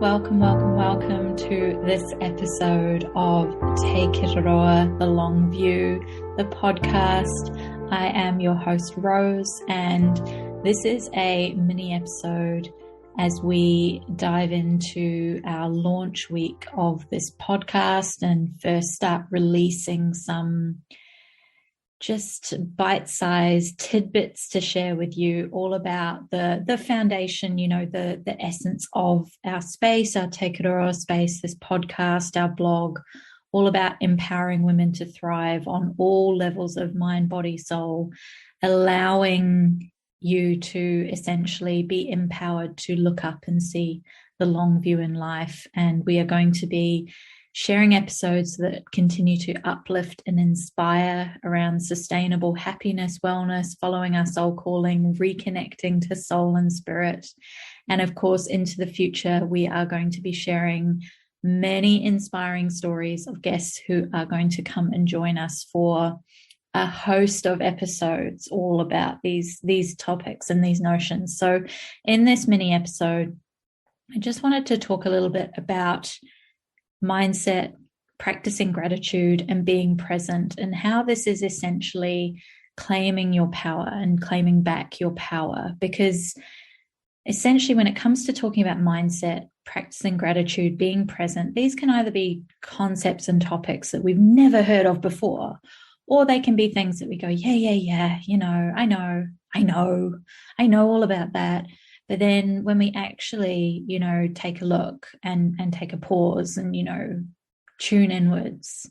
Welcome, welcome, welcome to this episode of Kiteroa, The Long View, the podcast. I am your host, Rose, and this is a mini episode as we dive into our launch week of this podcast and first start releasing some just bite-sized tidbits to share with you all about the foundation, the essence of our space, our Kiteroa space, this podcast, our blog, all about empowering women to thrive on all levels of mind, body, soul, allowing you to essentially be empowered to look up and see the long view in life. And we are going to be sharing episodes that continue to uplift and inspire around sustainable happiness, wellness, following our soul calling, reconnecting to soul and spirit. And of course, into the future, we are going to be sharing many inspiring stories of guests who are going to come and join us for a host of episodes all about these topics and these notions. So in this mini episode, I just wanted to talk a little bit about mindset, practicing gratitude, and being present, and how this is essentially claiming your power and claiming back your power. Because essentially, when it comes to talking about mindset, practicing gratitude, being present, these can either be concepts and topics that we've never heard of before, or they can be things that we go, yeah, I know all about that. But then when we actually, take a look and take a pause and, tune inwards,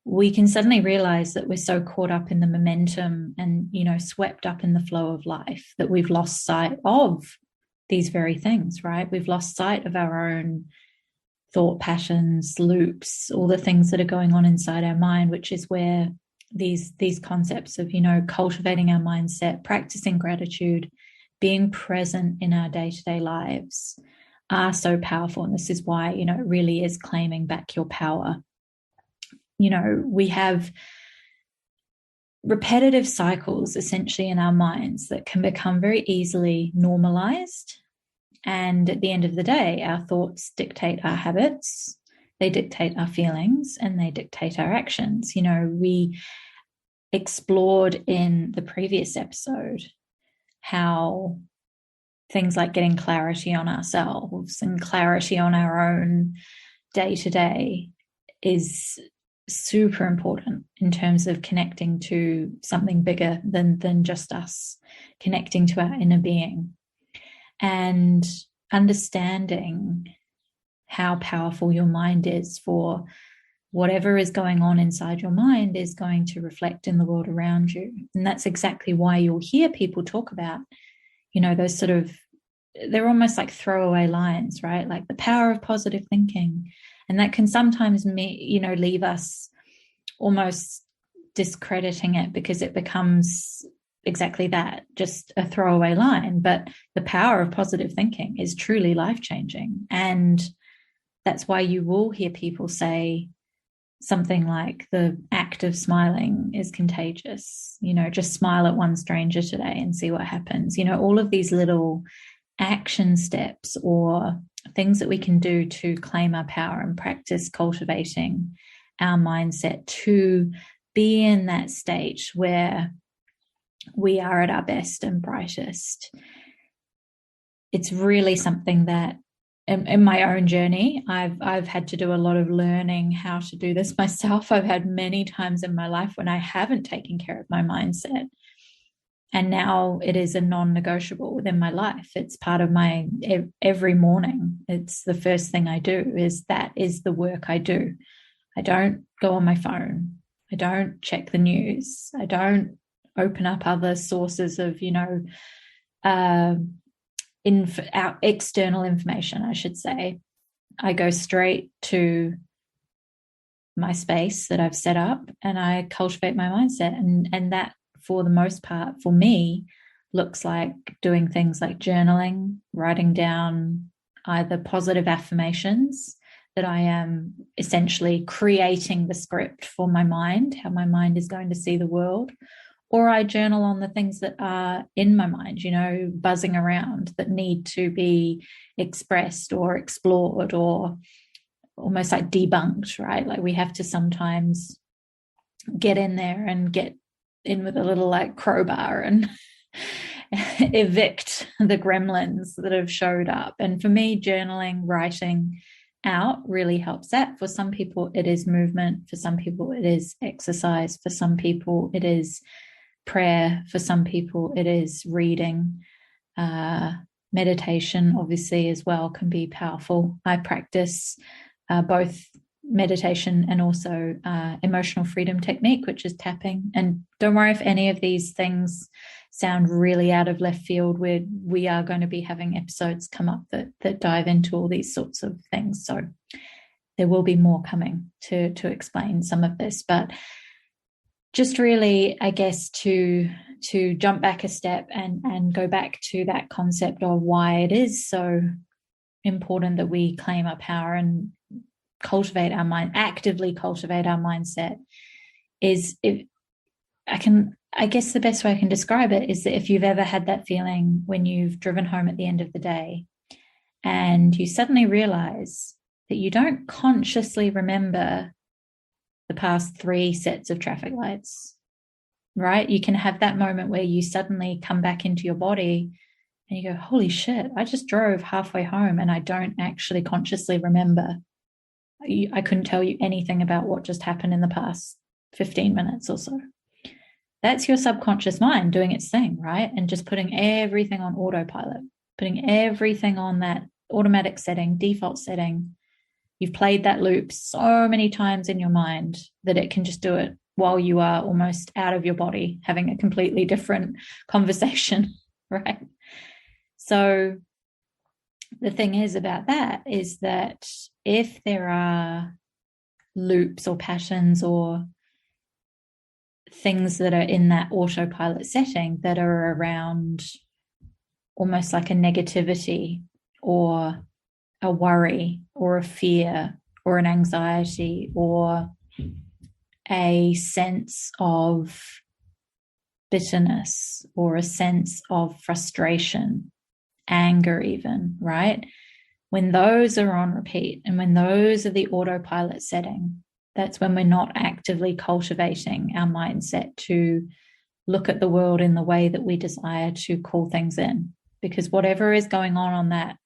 we can suddenly realize that we're so caught up in the momentum and, swept up in the flow of life that we've lost sight of these very things, right? We've lost sight of our own thought patterns, loops, all the things that are going on inside our mind, which is where these concepts of, cultivating our mindset, practicing gratitude, being present in our day-to-day lives are so powerful. And this is why, it really is claiming back your power. We have repetitive cycles essentially in our minds that can become very easily normalized. And at the end of the day, our thoughts dictate our habits, they dictate our feelings, and they dictate our actions. We explored in the previous episode how things like getting clarity on ourselves and clarity on our own day-to-day is super important in terms of connecting to something bigger than just us, connecting to our inner being and understanding how powerful your mind is. For whatever is going on inside your mind is going to reflect in the world around you. And that's exactly why you'll hear people talk about, those sort of, they're almost like throwaway lines, right? Like the power of positive thinking. And that can sometimes, leave us almost discrediting it because it becomes exactly that, just a throwaway line. But the power of positive thinking is truly life-changing. And that's why you will hear people say something like the act of smiling is contagious. Just smile at one stranger today and see what happens. All of these little action steps or things that we can do to claim our power and practice cultivating our mindset to be in that state where we are at our best and brightest. It's really something that in my own journey, I've had to do a lot of learning how to do this myself. I've had many times in my life when I haven't taken care of my mindset. And now it is a non-negotiable within my life. It's part of my every morning. It's the first thing I do is the work I do. I don't go on my phone. I don't check the news. I don't open up other sources of, our external information, I should say. I go straight to my space that I've set up and I cultivate my mindset. And that, for the most part, for me, looks like doing things like journaling, writing down either positive affirmations that I am essentially creating the script for my mind, how my mind is going to see the world, or I journal on the things that are in my mind, buzzing around that need to be expressed or explored or almost like debunked, right? Like we have to sometimes get in there and get in with a little like crowbar and evict the gremlins that have showed up. And for me, journaling, writing out really helps that. For some people, it is movement. For some people, it is exercise. For some people, it is prayer. For some people, it is reading. Meditation, obviously, as well, can be powerful. I practice both meditation and also emotional freedom technique, which is tapping. And don't worry if any of these things sound really out of left field. We are going to be having episodes come up that dive into all these sorts of things. So there will be more coming to explain some of this, but just really, I guess, to jump back a step and go back to that concept of why it is so important that we claim our power and cultivate our mind, actively cultivate our mindset, is I guess the best way I can describe it is that if you've ever had that feeling when you've driven home at the end of the day and you suddenly realize that you don't consciously remember the past 3 sets of traffic lights, right? You can have that moment where you suddenly come back into your body and you go, holy shit, I just drove halfway home and I don't actually consciously remember. I couldn't tell you anything about what just happened in the past 15 minutes or so. That's your subconscious mind doing its thing, right? And just putting everything on autopilot, putting everything on that automatic setting, default setting. You've played that loop so many times in your mind that it can just do it while you are almost out of your body, having a completely different conversation, right? So the thing is about that is that if there are loops or patterns or things that are in that autopilot setting that are around almost like a negativity or a worry or a fear or an anxiety or a sense of bitterness or a sense of frustration, anger even, right? When those are on repeat and when those are the autopilot setting, that's when we're not actively cultivating our mindset to look at the world in the way that we desire to call things in. Because whatever is going on that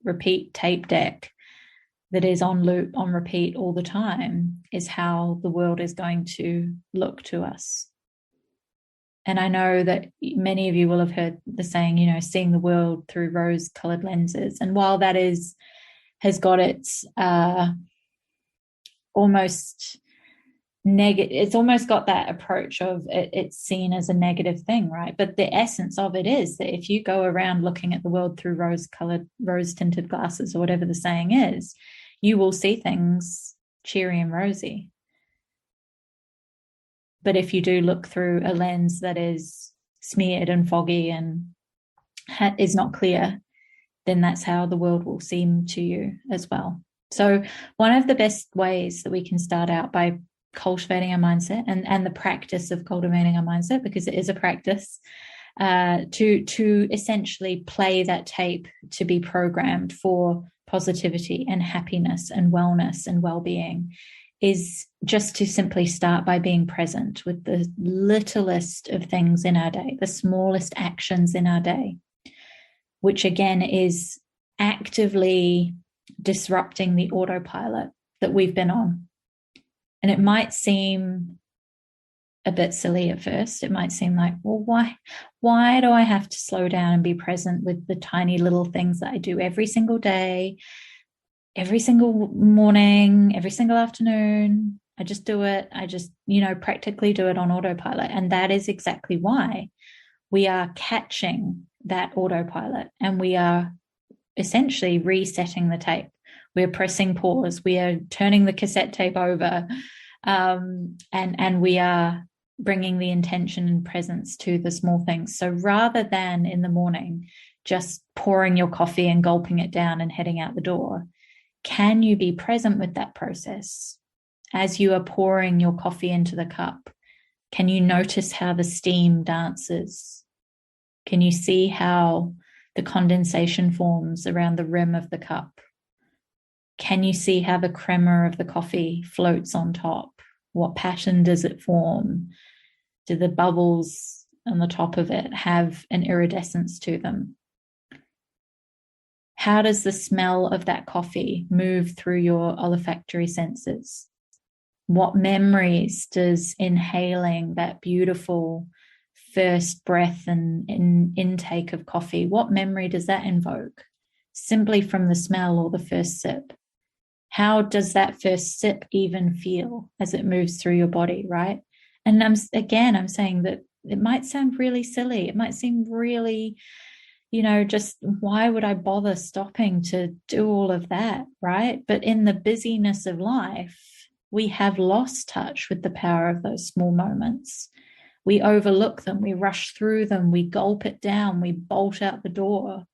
repeat tape deck that is on loop, on repeat all the time, is how the world is going to look to us. And I know that many of you will have heard the saying, seeing the world through rose-colored lenses. And while that has got its almost negative, it's almost got that approach of it's seen as a negative thing, right? But the essence of it is that if you go around looking at the world through rose-tinted glasses, or whatever the saying is, you will see things cheery and rosy. But if you do look through a lens that is smeared and foggy and is not clear, then that's how the world will seem to you as well. So one of the best ways that we can start out by cultivating our mindset and the practice of cultivating our mindset, because it is a practice, to essentially play that tape to be programmed for positivity and happiness and wellness and well-being, is just to simply start by being present with the littlest of things in our day, the smallest actions in our day, which again is actively disrupting the autopilot that we've been on. And it might seem a bit silly at first. It might seem like, well, why do I have to slow down and be present with the tiny little things that I do every single day, every single morning, every single afternoon? I just do it. I just, practically do it on autopilot. And that is exactly why we are catching that autopilot and we are essentially resetting the tape. We're pressing pause. We are turning the cassette tape over, and we are bringing the intention and presence to the small things. So rather than in the morning just pouring your coffee and gulping it down and heading out the door, can you be present with that process as you are pouring your coffee into the cup? Can you notice how the steam dances? Can you see how the condensation forms around the rim of the cup? Can you see how the crema of the coffee floats on top? What pattern does it form? Do the bubbles on the top of it have an iridescence to them? How does the smell of that coffee move through your olfactory senses? What memories does inhaling that beautiful first breath and intake of coffee, what memory does that invoke? Simply from the smell or the first sip. How does that first sip even feel as it moves through your body, right? And I'm saying that it might sound really silly. It might seem really, just why would I bother stopping to do all of that, right? But in the busyness of life, we have lost touch with the power of those small moments. We overlook them, we rush through them, we gulp it down, we bolt out the door.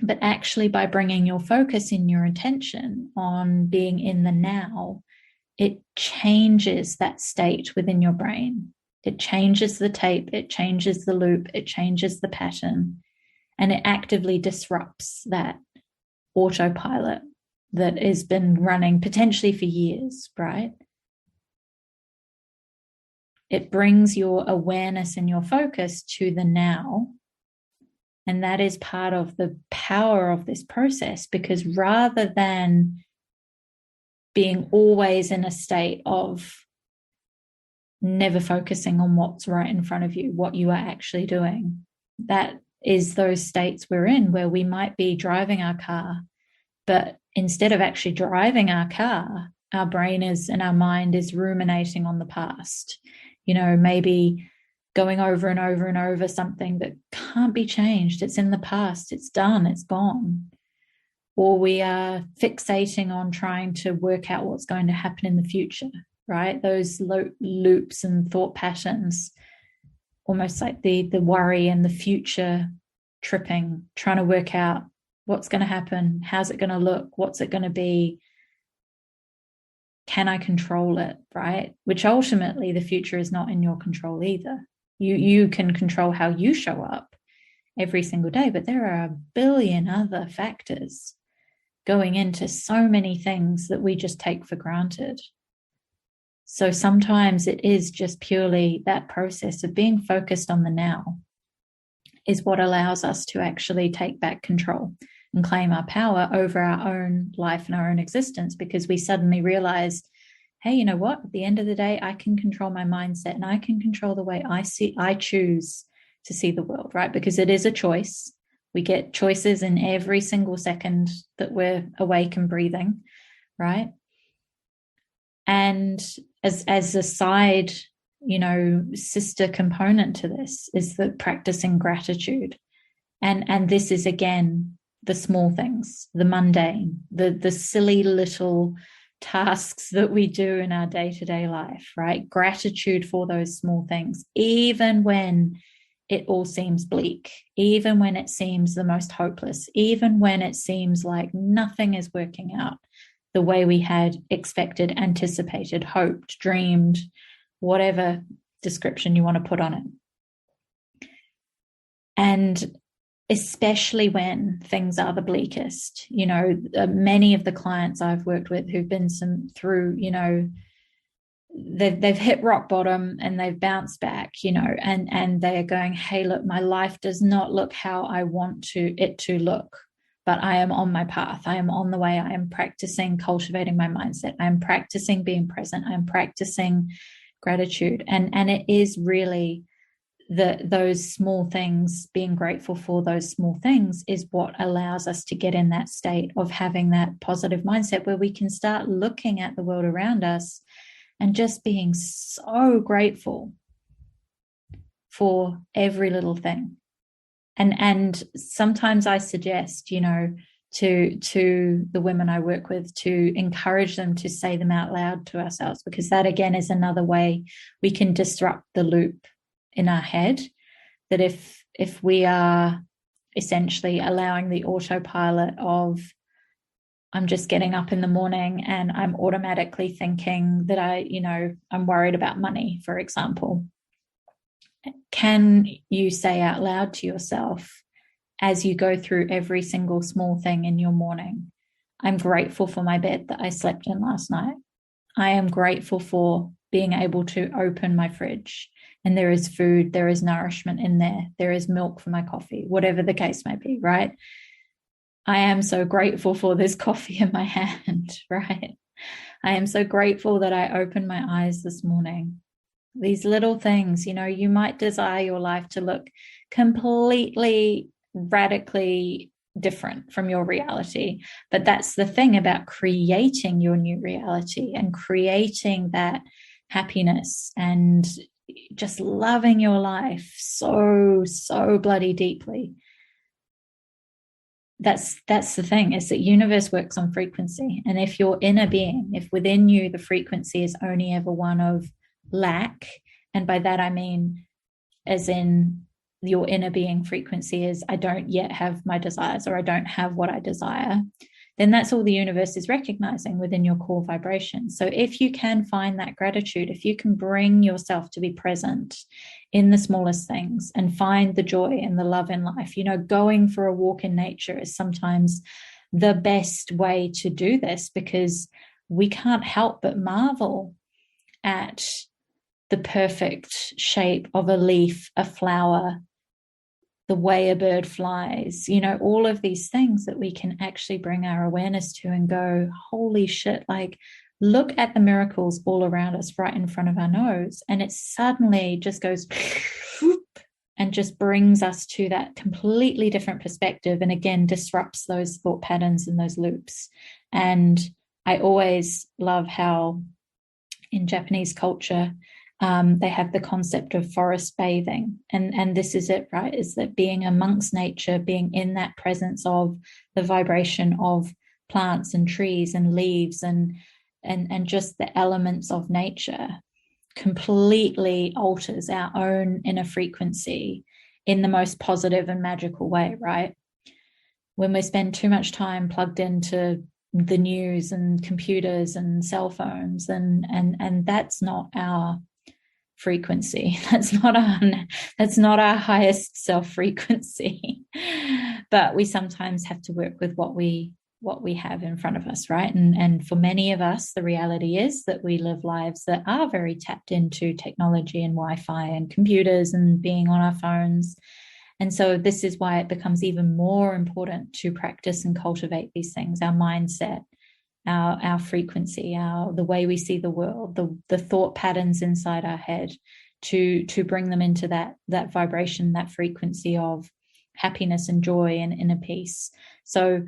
But actually, by bringing your focus and your attention on being in the now, it changes that state within your brain. It changes the tape, it changes the loop, it changes the pattern, and it actively disrupts that autopilot that has been running potentially for years, right? It brings your awareness and your focus to the now. And that is part of the power of this process, because rather than being always in a state of never focusing on what's right in front of you, what you are actually doing, that is those states we're in where we might be driving our car, but instead of actually driving our car, our brain is and our mind is ruminating on the past. Maybe going over and over and over something that can't be changed. It's in the past. It's done. It's gone. Or we are fixating on trying to work out what's going to happen in the future, right? Those loops and thought patterns, almost like the worry and the future tripping, trying to work out what's going to happen, how's it going to look, what's it going to be, can I control it, right? Which ultimately the future is not in your control either. You can control how you show up every single day, but there are a billion other factors going into so many things that we just take for granted. So sometimes it is just purely that process of being focused on the now is what allows us to actually take back control and claim our power over our own life and our own existence, because we suddenly realize, hey, you know what? At the end of the day, I can control my mindset and I can control the way I choose to see the world, right? Because it is a choice. We get choices in every single second that we're awake and breathing, right? And as a side, sister component to this is the practicing gratitude. And this is, again, the small things, the mundane, the silly little tasks that we do in our day-to-day life, right? Gratitude for those small things, even when it all seems bleak, even when it seems the most hopeless, even when it seems like nothing is working out the way we had expected, anticipated, hoped, dreamed, whatever description you want to put on it. And especially when things are the bleakest, many of the clients I've worked with who've been through, they've hit rock bottom and they've bounced back, and they're going, hey, look, my life does not look how I want it to look, but I am on my path. I am on the way. I am practicing cultivating my mindset. I'm practicing being present. I'm practicing gratitude. And it is really those small things, being grateful for those small things is what allows us to get in that state of having that positive mindset where we can start looking at the world around us and just being so grateful for every little thing. And sometimes I suggest, to the women I work with, to encourage them to say them out loud to ourselves, because that again is another way we can disrupt the loop in our head, that if we are essentially allowing the autopilot of I'm just getting up in the morning and I'm automatically thinking that I'm worried about money, for example. Can you say out loud to yourself as you go through every single small thing in your morning, I'm grateful for my bed that I slept in last night. I am grateful for being able to open my fridge and there is food, there is nourishment in there, there is milk for my coffee, whatever the case may be, right? I am so grateful for this coffee in my hand, right? I am so grateful that I opened my eyes this morning. These little things, you might desire your life to look completely, radically different from your reality. But that's the thing about creating your new reality and creating that happiness and just loving your life so, so bloody deeply. That's the thing, is that universe works on frequency. And if your inner being, if within you the frequency is only ever one of lack, and by that I mean as in your inner being frequency is I don't yet have my desires, or I don't have what I desire, then that's all the universe is recognizing within your core vibration. So if you can find that gratitude, if you can bring yourself to be present in the smallest things and find the joy and the love in life, going for a walk in nature is sometimes the best way to do this, because we can't help but marvel at the perfect shape of a leaf, a flower, the way a bird flies, all of these things that we can actually bring our awareness to and go, holy shit, like, look at the miracles all around us right in front of our nose. And it suddenly just goes and just brings us to that completely different perspective. And again, disrupts those thought patterns and those loops. And I always love how in Japanese culture, they have the concept of forest bathing. And this is it, right? Is that being amongst nature, being in that presence of the vibration of plants and trees and leaves and just the elements of nature completely alters our own inner frequency in the most positive and magical way, right? When we spend too much time plugged into the news and computers and cell phones, and that's not our frequency. That's not our highest self frequency. But we sometimes have to work with what we have in front of us, right? And for many of us, the reality is that we live lives that are very tapped into technology and Wi-Fi and computers and being on our phones. And so this is why it becomes even more important to practice and cultivate these things, our mindset, our frequency, the way we see the world, the thought patterns inside our head, to bring them into that vibration, that frequency of happiness and joy and inner peace. So,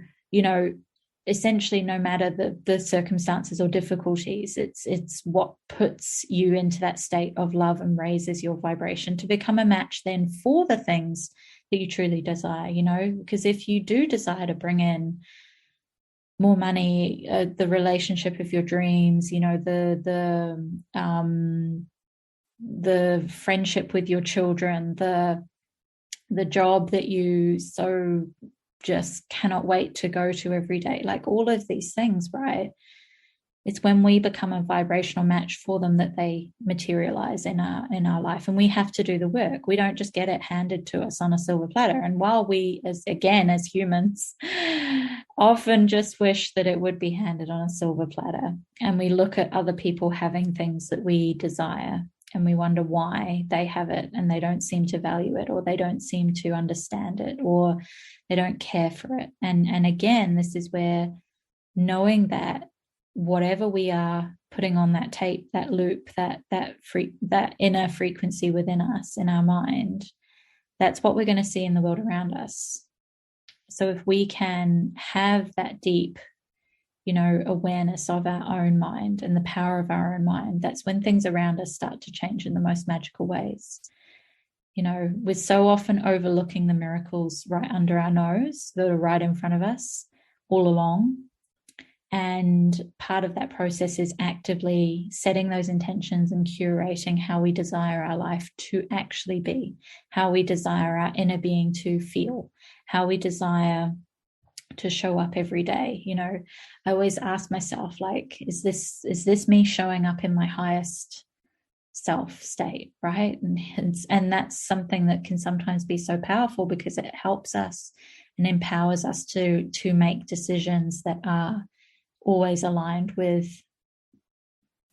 essentially, no matter the circumstances or difficulties, it's what puts you into that state of love and raises your vibration to become a match then for the things that you truly desire, because if you do desire to bring in more money, the relationship of your dreams, the friendship with your children, the job that you so just cannot wait to go to every day, like all of these things, right? It's when we become a vibrational match for them that they materialize in our life. And we have to do the work. We don't just get it handed to us on a silver platter. And while we, as humans, often just wish that it would be handed on a silver platter, and we look at other people having things that we desire and we wonder why they have it and they don't seem to value it, or they don't seem to understand it, or they don't care for it. And again, this is where knowing that whatever we are putting on that tape, that loop, that inner frequency within us, in our mind, that's what we're going to see in the world around us. So if we can have that deep, awareness of our own mind and the power of our own mind, that's when things around us start to change in the most magical ways. We're so often overlooking the miracles right under our nose that are right in front of us all along. And part of that process is actively setting those intentions and curating how we desire our life to actually be, how we desire our inner being to feel, how we desire to show up every day. You know, I always ask myself, like, is this me showing up in my highest self state, right? And that's something that can sometimes be so powerful, because it helps us and empowers us to make decisions that are always aligned with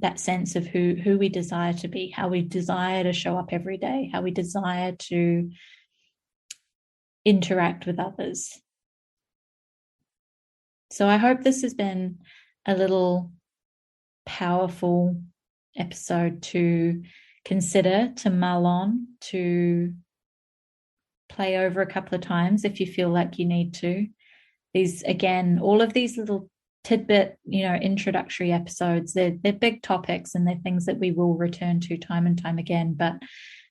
that sense of who we desire to be, how we desire to show up every day, how we desire to interact with others. So I hope this has been a little powerful episode to consider, to mull on, to play over a couple of times if you feel like you need to. These, again, all of these little tidbit, introductory episodes, they're big topics, and they're things that we will return to time and time again. But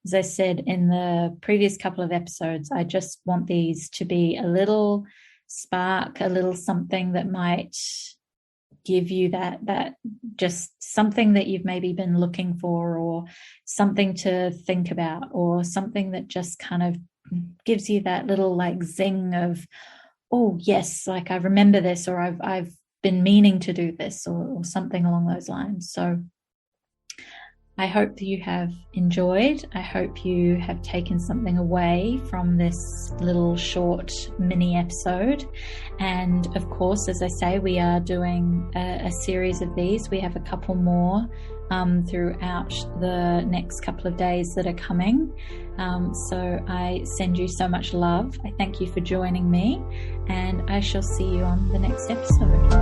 as I said in the previous couple of episodes, I just want these to be a little spark, a little something that might give you that just something that you've maybe been looking for, or something to think about, or something that just kind of gives you that little like zing of, oh yes, like I remember this, or I've been meaning to do this, or something along those lines. So I hope that you have enjoyed. I hope you have taken something away from this little short mini episode. And of course, as I say, we are doing a series of these. We have a couple more throughout the next couple of days that are coming. So I send you so much love. I thank you for joining me, and I shall see you on the next episode.